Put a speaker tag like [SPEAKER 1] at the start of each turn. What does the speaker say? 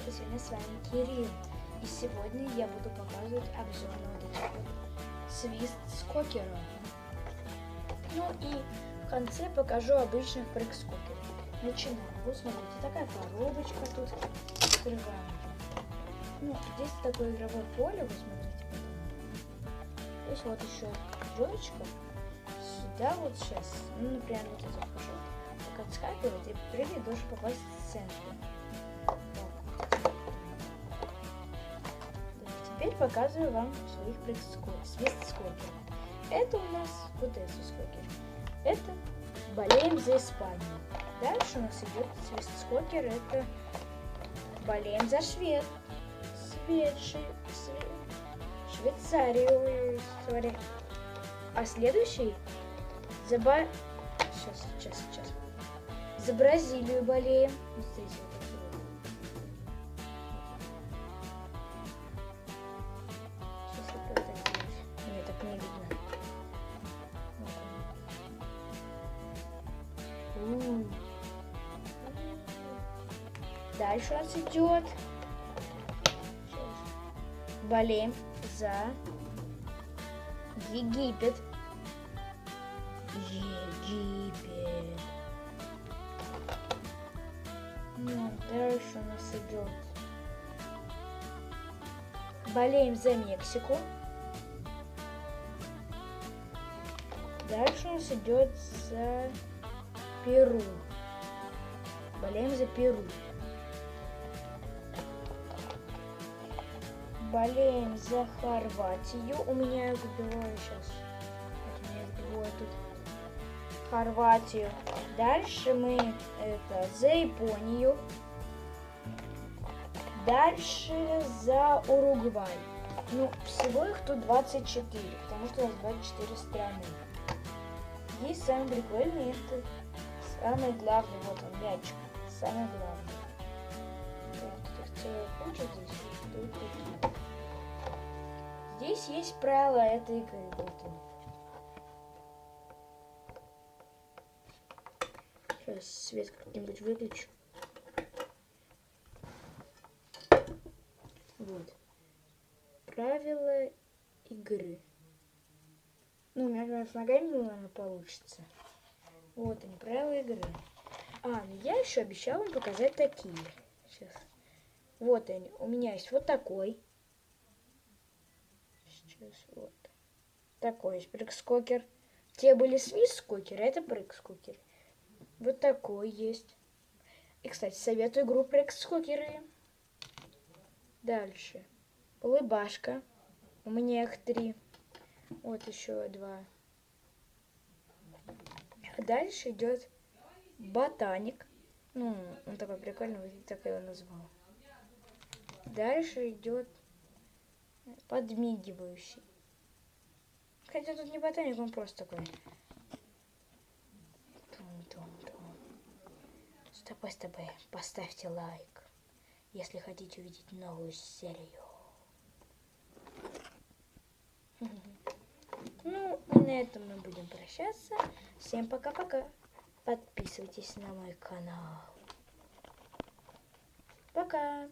[SPEAKER 1] ребята, сегодня с вами Кирилл. И сегодня я буду показывать обзор на вот этих вот свист-скокеров. Ну и в конце покажу обычных прыг-скокеров. Начинаем. Вот смотрите, такая коробочка тут. Открываем. Ну, здесь такое игровое поле, вы смотрите. Здесь вот еще кружочка. Сюда вот сейчас, ну, например, вот это вхожу. Так отскакивает и прыгает, должен попасть в центр. Теперь показываю вам своих свист-скокеров. Это у нас вот этот свист-скокер. Это болеем за Испанию. Дальше у нас идет свист-скокер. Это болеем за Швейцарию. Смотри. А следующий за сейчас. За Бразилию болеем. Вот здесь вот. Мне так не видно. Дальше у нас идет. Болеем за Египет. Ну, дальше у нас идет. Болеем за Мексику. Дальше у нас идет за Перу. Болеем за Перу. Болеем за Хорватию. У меня их двое сейчас. Вот у меня их двое тут. Хорватию. Дальше мы это за Японию. Дальше за Уругвай. Ну, всего их тут 24, потому что у нас 24 страны. И самый прикольный это самый главный, вот он, мячик. Самый главный. Вот их целая куча здесь. Здесь есть правила этой игры. Вот он. Сейчас свет как-нибудь выключу. Вот. Правила игры. Ну, у меня с ногами, наверное, получится. Вот они, правила игры. Ну я еще обещала вам показать такие. Сейчас. Вот они. У меня есть вот такой. Сейчас вот. Такой есть прыг-скокер. Те были свист-скокеры, а это прыг-скокер. Вот такой есть. И, кстати, советую игру прыг-скокеры. Дальше. Улыбашка. У меня их 3. Вот еще 2. Дальше идет ботаник. Ну, он такой прикольный, вот так я его назвал. Дальше идет подмигивающий. Хотя тут не ботаник, он просто такой. Стопэ. Поставьте лайк, если хотите увидеть новую серию. Ну, и на этом мы будем прощаться. Всем пока-пока. Подписывайтесь на мой канал. Пока.